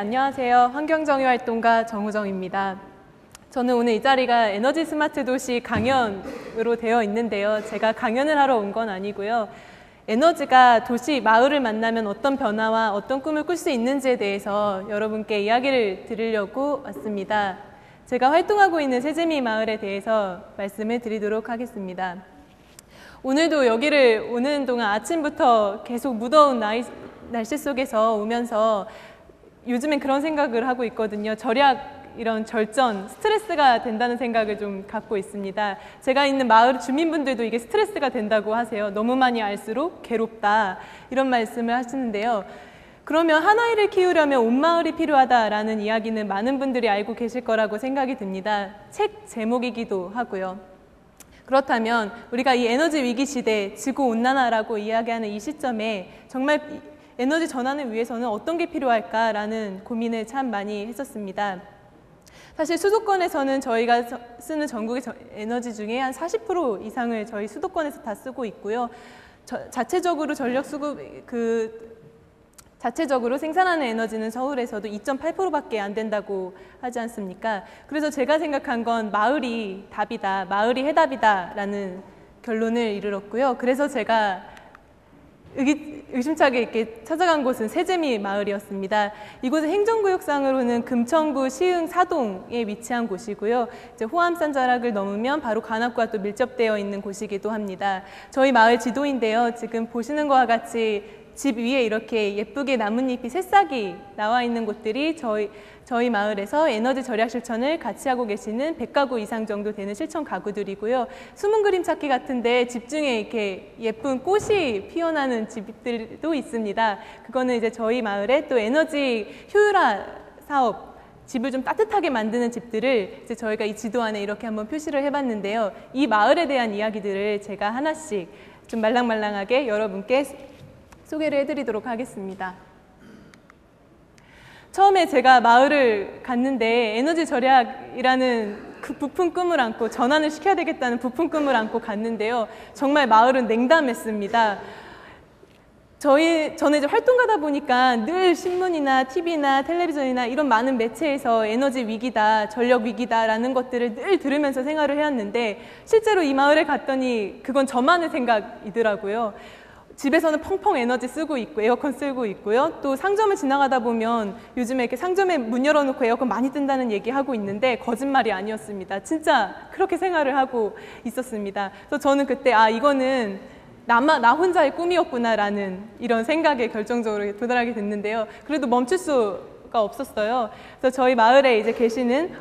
안녕하세요. 환경정의활동가 정우정입니다. 저는 오늘 이 자리가 에너지 스마트 도시 강연으로 되어 있는데요. 제가 강연을 하러 온 건 아니고요. 에너지가 도시, 마을을 만나면 어떤 변화와 어떤 꿈을 꿀 수 있는지에 대해서 여러분께 이야기를 드리려고 왔습니다. 제가 활동하고 있는 새재미 마을에 대해서 말씀을 드리도록 하겠습니다. 오늘도 여기를 오는 동안 아침부터 계속 무더운 날씨 속에서 오면서 요즘엔 그런 생각을 하고 있거든요. 절약, 이런 절전, 스트레스가 된다는 생각을 좀 갖고 있습니다. 제가 있는 마을 주민분들도 이게 스트레스가 된다고 하세요. 너무 많이 알수록 괴롭다, 이런 말씀을 하시는데요. 그러면 한 아이를 키우려면 온 마을이 필요하다라는 이야기는 많은 분들이 알고 계실 거라고 생각이 듭니다. 책 제목이기도 하고요. 그렇다면 우리가 이 에너지 위기 시대, 지구온난화라고 이야기하는 이 시점에 정말 에너지 전환을 위해서는 어떤 게 필요할까라는 고민을 참 많이 했었습니다. 사실 수도권에서는 저희가 쓰는 전국의 에너지 중에 한 40% 이상을 저희 수도권에서 다 쓰고 있고요. 자체적으로 자체적으로 생산하는 에너지는 서울에서도 2.8%밖에 안 된다고 하지 않습니까? 그래서 제가 생각한 건 마을이 답이다, 마을이 해답이다 라는 결론을 이르렀고요. 그래서 제가 의심차게 이렇게 찾아간 곳은 새재미 마을이었습니다. 이곳은 행정구역상으로는 금천구 시흥 사동에 위치한 곳이고요. 이제 호암산 자락을 넘으면 바로 관악과 또 밀접되어 있는 곳이기도 합니다. 저희 마을 지도인데요. 지금 보시는 것과 같이 집 위에 이렇게 예쁘게 나뭇잎이 새싹이 나와 있는 곳들이 저희 마을에서 에너지 절약 실천을 같이 하고 계시는 100가구 이상 정도 되는 실천 가구들이고요. 숨은 그림 찾기 같은데 집 중에 이렇게 예쁜 꽃이 피어나는 집들도 있습니다. 그거는 이제 저희 마을에 또 에너지 효율화 사업, 집을 좀 따뜻하게 만드는 집들을 이제 저희가 이 지도 안에 이렇게 한번 표시를 해봤는데요. 이 마을에 대한 이야기들을 제가 하나씩 좀 말랑말랑하게 여러분께 소개를 해드리도록 하겠습니다. 처음에 제가 마을을 갔는데 에너지 절약이라는 그 부푼 꿈을 안고 전환을 시켜야 되겠다는 부푼 꿈을 안고 갔는데요. 정말 마을은 냉담했습니다. 저는 이제 활동가다 보니까 늘 신문이나 TV나 텔레비전이나 이런 많은 매체에서 에너지 위기다, 전력 위기다라는 것들을 늘 들으면서 생활을 해왔는데 실제로 이 마을에 갔더니 그건 저만의 생각이더라고요. 집에서는 펑펑 에너지 쓰고 있고 에어컨 쓰고 있고요. 또 상점을 지나가다 보면 요즘에 이렇게 상점에 문 열어놓고 에어컨 많이 뜬다는 얘기하고 있는데 거짓말이 아니었습니다. 진짜 그렇게 생활을 하고 있었습니다. 그래서 저는 그때 이거는 나 혼자의 꿈이었구나라는 이런 생각에 결정적으로 도달하게 됐는데요. 그래도 멈출 수가 없었어요. 그래서 저희 마을에 이제 계시는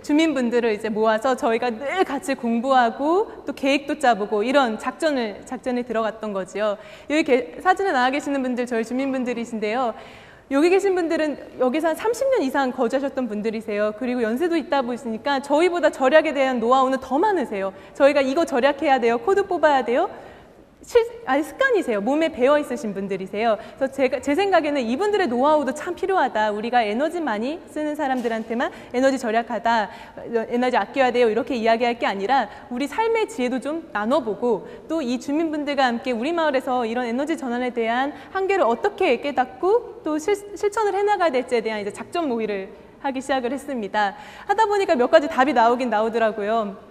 주민분들을 이제 모아서 저희가 늘 같이 공부하고 또 계획도 짜보고 이런 작전에 들어갔던 거지요. 여기 사진에 나와 계시는 분들 저희 주민분들이신데요. 여기 계신 분들은 여기서 한 30년 이상 거주하셨던 분들이세요. 그리고 연세도 있다 보시니까 저희보다 절약에 대한 노하우는 더 많으세요. 저희가 이거 절약해야 돼요. 코드 뽑아야 돼요. 습관이세요. 몸에 배어 있으신 분들이세요. 그래서 제 생각에는 이분들의 노하우도 참 필요하다. 우리가 에너지 많이 쓰는 사람들한테만 에너지 절약하다, 에너지 아껴야 돼요, 이렇게 이야기할 게 아니라 우리 삶의 지혜도 좀 나눠보고 또 이 주민분들과 함께 우리 마을에서 이런 에너지 전환에 대한 한계를 어떻게 깨닫고 또 실천을 해나가야 될지에 대한 이제 작전 모의를 하기 시작을 했습니다. 하다 보니까 몇 가지 답이 나오긴 나오더라고요.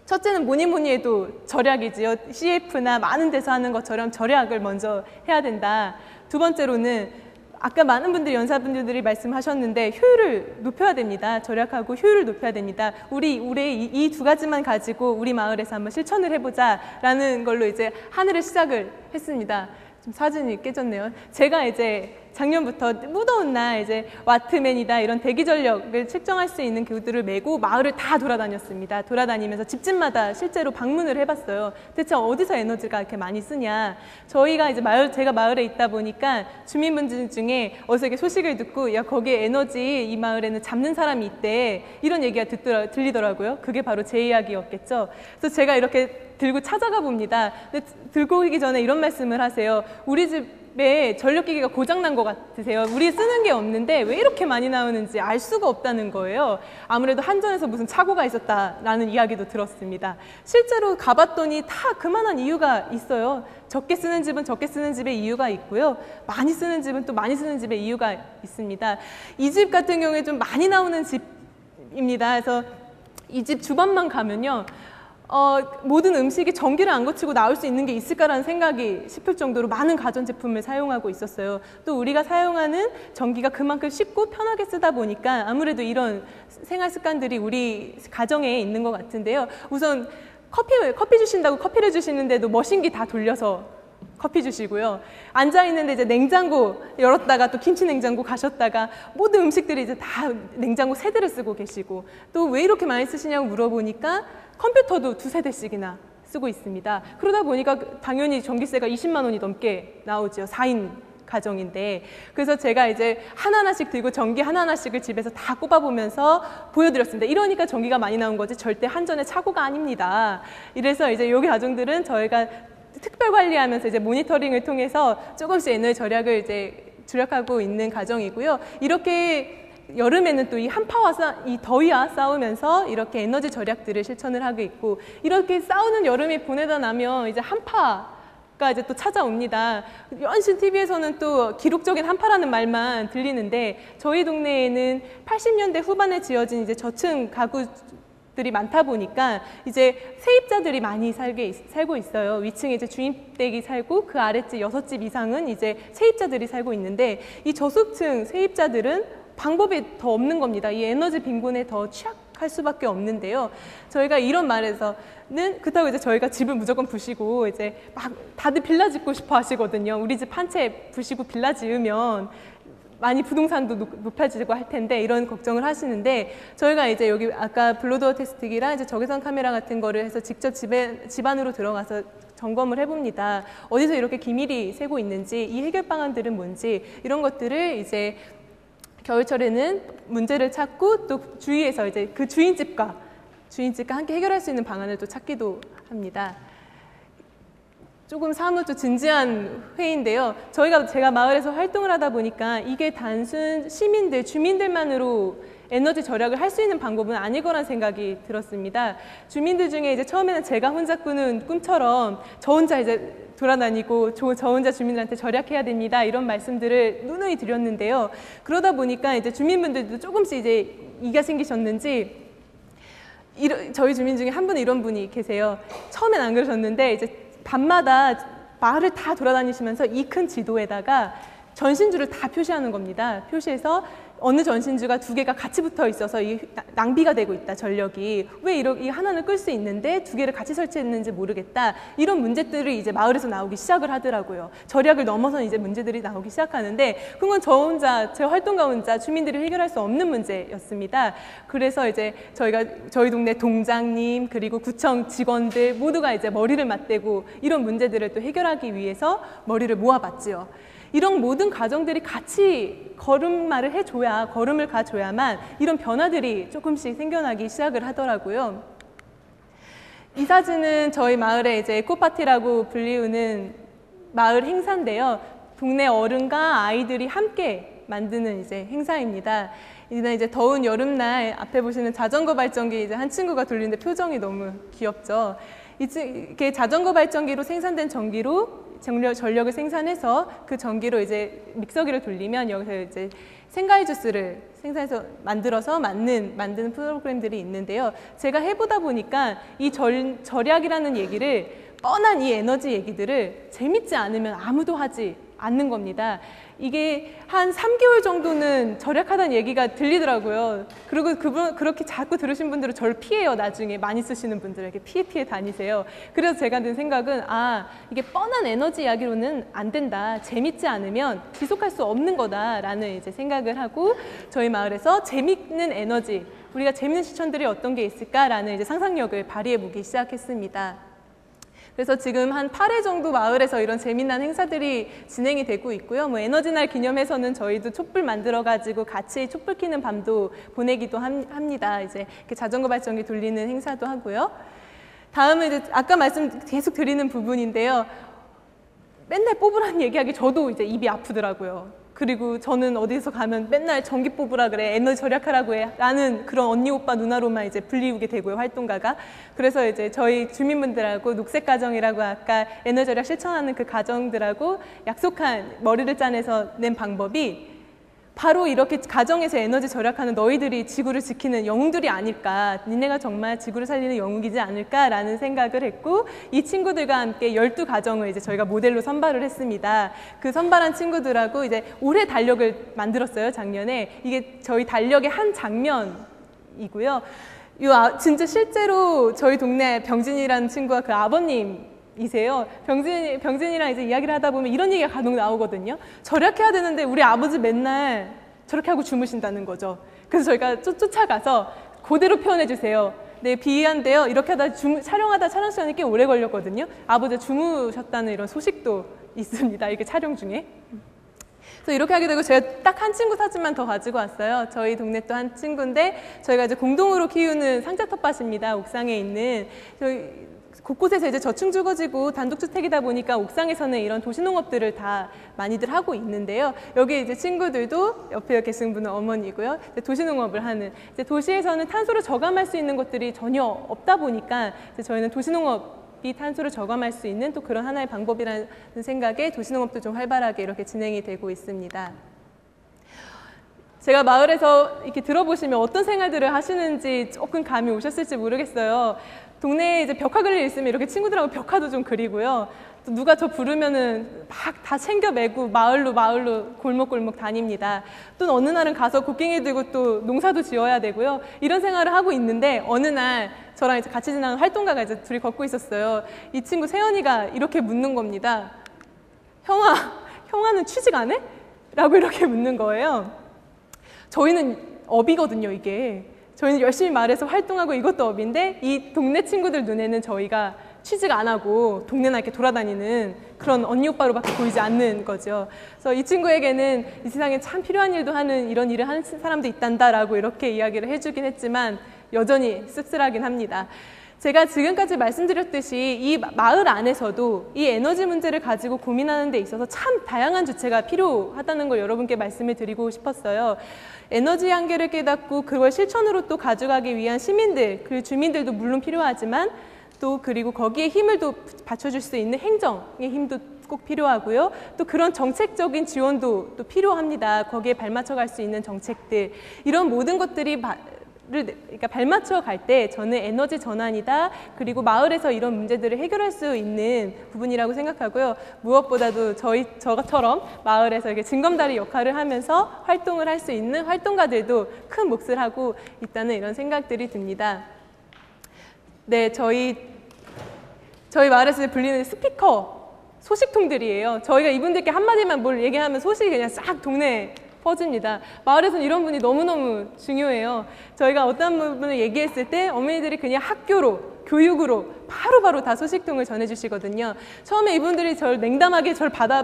첫째는 뭐니 해도 절약이지요. CF나 많은 데서 하는 것처럼 절약을 먼저 해야 된다. 두 번째로는 아까 많은 분들이 연사분들이 말씀하셨는데 효율을 높여야 됩니다. 절약하고 효율을 높여야 됩니다. 우리 이 두 가지만 가지고 우리 마을에서 한번 실천을 해보자라는 걸로 이제 하늘을 시작을 했습니다. 좀 사진이 깨졌네요. 제가 이제 작년부터 무더운 날 이제 와트맨이다 이런 대기 전력을 측정할 수 있는 기구들을 메고 마을을 다 돌아다녔습니다. 돌아다니면서 집집마다 실제로 방문을 해봤어요. 대체 어디서 에너지가 이렇게 많이 쓰냐. 저희가 이제 제가 마을에 있다 보니까 주민분들 중에 어디서 이렇게 소식을 듣고 야 거기에 에너지 이 마을에는 잡는 사람이 있대 이런 얘기가 들리더라고요. 그게 바로 제 이야기였겠죠. 그래서 제가 이렇게 들고 찾아가 봅니다. 근데 들고 오기 전에 이런 말씀을 하세요. 우리 집 집에 전력기기가 고장난 것 같으세요? 우리 쓰는 게 없는데 왜 이렇게 많이 나오는지 알 수가 없다는 거예요. 아무래도 한전에서 무슨 착오가 있었다라는 이야기도 들었습니다. 실제로 가봤더니 다 그만한 이유가 있어요. 적게 쓰는 집은 적게 쓰는 집의 이유가 있고요. 많이 쓰는 집은 또 많이 쓰는 집의 이유가 있습니다. 이 집 같은 경우에 좀 많이 나오는 집입니다. 그래서 이 집 주방만 가면요. 모든 음식이 전기를 안 거치고 나올 수 있는 게 있을까라는 생각이 싶을 정도로 많은 가전제품을 사용하고 있었어요. 또 우리가 사용하는 전기가 그만큼 쉽고 편하게 쓰다 보니까 아무래도 이런 생활 습관들이 우리 가정에 있는 것 같은데요. 우선 커피 주신다고 커피를 주시는데도 머신기 다 돌려서 커피 주시고요. 앉아있는데 이제 냉장고 열었다가 또 김치 냉장고 가셨다가 모든 음식들이 이제 다 냉장고 세대를 쓰고 계시고 또 왜 이렇게 많이 쓰시냐고 물어보니까 컴퓨터도 2세대씩이나 쓰고 있습니다. 그러다 보니까 당연히 전기세가 20만 원이 넘게 나오죠. 4인 가정인데. 그래서 제가 이제 하나하나씩 들고 전기 하나하나씩을 집에서 다 꼽아보면서 보여드렸습니다. 이러니까 전기가 많이 나온 거지 절대 한전의 착오가 아닙니다. 이래서 이제 여기 가정들은 저희가 특별 관리하면서 이제 모니터링을 통해서 조금씩 에너지 절약을 이제 주력하고 있는 가정이고요. 이렇게 여름에는 또 이 한파와 이 더위와 싸우면서 이렇게 에너지 절약들을 실천을 하고 있고 이렇게 싸우는 여름이 보내다 나면 이제 한파가 이제 또 찾아옵니다. 연신 TV에서는 또 기록적인 한파라는 말만 들리는데 저희 동네에는 80년대 후반에 지어진 이제 저층 가구들이 많다 보니까 이제 세입자들이 많이 살고 있어요. 위층에 이제 주인댁이 살고 그 아랫집 6집 이상은 이제 세입자들이 살고 있는데 이 저소득층 세입자들은 방법이 더 없는 겁니다. 이 에너지 빈곤에 더 취약할 수밖에 없는데요. 저희가 이런 말에서는 그렇다고 이제 저희가 집을 무조건 부시고 이제 막 다들 빌라 짓고 싶어 하시거든요. 우리 집 한 채 부시고 빌라 지으면 많이 부동산도 높아지고 할 텐데 이런 걱정을 하시는데 저희가 이제 여기 아까 블로도어 테스트기랑 이제 적외선 카메라 같은 거를 해서 직접 집 안으로 들어가서 점검을 해봅니다. 어디서 이렇게 기밀이 새고 있는지 이 해결 방안들은 뭔지 이런 것들을 이제 겨울철에는 문제를 찾고 또 주위에서 이제 그 주인집과 함께 해결할 수 있는 방안을 또 찾기도 합니다. 조금 사뭇 좀 진지한 회의인데요. 제가 마을에서 활동을 하다 보니까 이게 단순 주민들만으로 에너지 절약을 할 수 있는 방법은 아닐 거란 생각이 들었습니다. 주민들 중에 이제 처음에는 제가 혼자 꾸는 꿈처럼 저 혼자 이제 돌아다니고 저 혼자 주민들한테 절약해야 됩니다. 이런 말씀들을 누누이 드렸는데요. 그러다 보니까 이제 주민분들도 조금씩 이제 이가 생기셨는지 저희 주민 중에 한 분은 이런 분이 계세요. 처음엔 안 그러셨는데 이제 밤마다 마을을 다 돌아다니시면서 이 큰 지도에다가 전신주를 다 표시하는 겁니다. 표시해서 어느 전신주가 2개가 같이 붙어 있어서 낭비가 되고 있다, 전력이. 왜 이 하나는 끌 수 있는데 2개를 같이 설치했는지 모르겠다. 이런 문제들이 이제 마을에서 나오기 시작을 하더라고요. 절약을 넘어서 이제 문제들이 나오기 시작하는데 그건 제 활동가 혼자 주민들이 해결할 수 없는 문제였습니다. 그래서 이제 저희 동네 동장님 그리고 구청 직원들 모두가 이제 머리를 맞대고 이런 문제들을 또 해결하기 위해서 머리를 모아봤지요. 이런 모든 가정들이 같이 걸음을 가줘야만 이런 변화들이 조금씩 생겨나기 시작을 하더라고요. 이 사진은 저희 마을의 이제 에코파티라고 불리우는 마을 행사인데요. 동네 어른과 아이들이 함께 만드는 이제 행사입니다. 이제 더운 여름날 앞에 보시는 자전거 발전기 이제 한 친구가 돌리는데 표정이 너무 귀엽죠. 이게 자전거 발전기로 생산된 전기로 전력을 생산해서 그 전기로 이제 믹서기를 돌리면 여기서 이제 생과일 주스를 생산해서 만들어서 만드는 프로그램들이 있는데요. 제가 해보다 보니까 이 절약이라는 얘기를 뻔한 이 에너지 얘기들을 재밌지 않으면 아무도 하지 않는 겁니다. 이게 한 3개월 정도는 절약하다는 얘기가 들리더라고요. 그리고 그렇게 자꾸 들으신 분들은 저를 피해요. 나중에 많이 쓰시는 분들에게 피해 다니세요. 그래서 제가 든 생각은 이게 뻔한 에너지 이야기로는 안 된다. 재밌지 않으면 지속할 수 없는 거다라는 이제 생각을 하고 저희 마을에서 재밌는 에너지, 우리가 재밌는 실천들이 어떤 게 있을까라는 이제 상상력을 발휘해 보기 시작했습니다. 그래서 지금 한 8회 정도 마을에서 이런 재미난 행사들이 진행이 되고 있고요. 에너지날 기념해서는 저희도 촛불 만들어가지고 같이 촛불 켜는 밤도 보내기도 합니다. 이제 이렇게 자전거 발전기 돌리는 행사도 하고요. 다음은 이제 아까 계속 드리는 부분인데요. 맨날 뽑으라는 얘기하기 저도 이제 입이 아프더라고요. 그리고 저는 어디서 가면 맨날 전기 뽑으라 그래, 에너지 절약하라고 해 라는 그런 언니 오빠 누나로만 이제 불리우게 되고요, 활동가가. 그래서 이제 저희 주민분들하고 녹색가정이라고 아까 에너지 절약 실천하는 그 가정들하고 약속한 머리를 짜내서 낸 방법이 바로 이렇게 가정에서 에너지 절약하는 너희들이 지구를 지키는 영웅들이 아닐까, 니네가 정말 지구를 살리는 영웅이지 않을까라는 생각을 했고, 이 친구들과 함께 12가정을 이제 저희가 모델로 선발을 했습니다. 그 선발한 친구들하고 이제 올해 달력을 만들었어요, 작년에. 이게 저희 달력의 한 장면이고요. 진짜 실제로 저희 동네 병진이라는 친구가 그 아버님 이세요. 병진이랑 이제 이야기를 하다 보면 이런 얘기가 간혹 나오거든요. 절약해야 되는데 우리 아버지 맨날 저렇게 하고 주무신다는 거죠. 그래서 저희가 쫓아가서 그대로 표현해 주세요. 네, 비한데요. 이렇게 하다 촬영하다 촬영 시간이 꽤 오래 걸렸거든요. 아버지 주무셨다는 이런 소식도 있습니다. 이게 촬영 중에. 그래서 이렇게 하게 되고 제가 딱 한 친구 사진만 더 가지고 왔어요. 저희 동네 또 한 친구인데 저희가 이제 공동으로 키우는 상자 텃밭입니다. 옥상에 있는 저희 곳곳에서 이제 저층 주거지고 단독주택이다 보니까 옥상에서는 이런 도시농업들을 다 많이들 하고 있는데요. 여기 이제 친구들도 옆에 계신 분은 어머니고요. 이제 도시농업을 하는, 이제 도시에서는 탄소를 저감할 수 있는 것들이 전혀 없다 보니까 이제 저희는 도시농업이 탄소를 저감할 수 있는 또 그런 하나의 방법이라는 생각에 도시농업도 좀 활발하게 이렇게 진행이 되고 있습니다. 제가 마을에서 이렇게 들어보시면 어떤 생활들을 하시는지 조금 감이 오셨을지 모르겠어요. 동네에 이제 벽화 그릴 일 있으면 이렇게 친구들하고 벽화도 좀 그리고요. 또 누가 저 부르면은 막 다 챙겨 메고 마을로 골목골목 다닙니다. 또 어느 날은 가서 곡괭이 들고 또 농사도 지어야 되고요. 이런 생활을 하고 있는데 어느 날 저랑 이제 같이 지나는 활동가가 이제 둘이 걷고 있었어요. 이 친구 세연이가 이렇게 묻는 겁니다. 형아는 취직 안 해? 라고 이렇게 묻는 거예요. 저희는 업이거든요, 이게. 저희는 열심히 말해서 활동하고 이것도 업인데 이 동네 친구들 눈에는 저희가 취직 안 하고 동네나 이렇게 돌아다니는 그런 언니 오빠로밖에 보이지 않는 거죠. 그래서 이 친구에게는 이 세상에 참 필요한 일도 하는 이런 일을 하는 사람도 있단다라고 이렇게 이야기를 해주긴 했지만 여전히 씁쓸하긴 합니다. 제가 지금까지 말씀드렸듯이 이 마을 안에서도 이 에너지 문제를 가지고 고민하는 데 있어서 참 다양한 주체가 필요하다는 걸 여러분께 말씀을 드리고 싶었어요. 에너지 한계를 깨닫고 그걸 실천으로 또 가져가기 위한 시민들, 그 주민들도 물론 필요하지만 또 그리고 거기에 힘을 또 받쳐줄 수 있는 행정의 힘도 꼭 필요하고요. 또 그런 정책적인 지원도 또 필요합니다. 거기에 발맞춰 갈 수 있는 정책들, 이런 모든 것들이 그러니까 발맞춰 갈 때 저는 에너지 전환이다. 그리고 마을에서 이런 문제들을 해결할 수 있는 부분이라고 생각하고요. 무엇보다도 저처럼 마을에서 이렇게 징검다리 역할을 하면서 활동을 할 수 있는 활동가들도 큰 몫을 하고 있다는 이런 생각들이 듭니다. 네, 저희 마을에서 불리는 스피커, 소식통들이에요. 저희가 이분들께 한마디만 뭘 얘기하면 소식이 그냥 싹 동네에 퍼집니다. 마을에서는 이런 분이 너무너무 중요해요. 저희가 어떤 부분을 얘기했을 때 어머니들이 그냥 학교로, 교육으로 바로바로 다 소식통을 전해주시거든요. 처음에 이분들이 냉담하게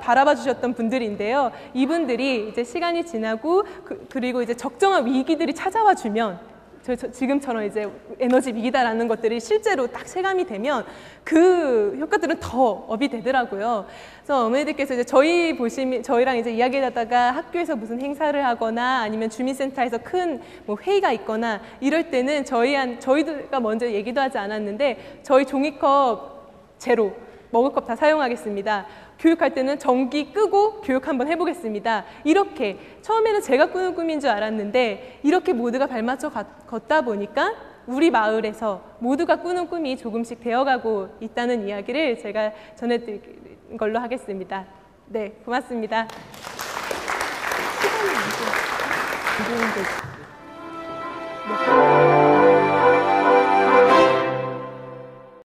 바라봐 주셨던 분들인데요. 이분들이 이제 시간이 지나고 그리고 이제 적정한 위기들이 찾아와 주면 지금처럼 이제 에너지 위기다라는 것들이 실제로 딱 체감이 되면 그 효과들은 더 업이 되더라고요. 그래서 어머니들께서 이제 저희랑 이제 이야기하다가 학교에서 무슨 행사를 하거나 아니면 주민센터에서 큰 뭐 회의가 있거나 이럴 때는 저희가 먼저 얘기도 하지 않았는데 저희 종이컵 제로, 먹을 컵 다 사용하겠습니다. 교육할 때는 전기 끄고 교육 한번 해보겠습니다. 이렇게 처음에는 제가 꾸는 꿈인 줄 알았는데 이렇게 모두가 발맞춰 걷다 보니까 우리 마을에서 모두가 꾸는 꿈이 조금씩 되어가고 있다는 이야기를 제가 전해드린 걸로 하겠습니다. 네, 고맙습니다. 시간이 안 돼.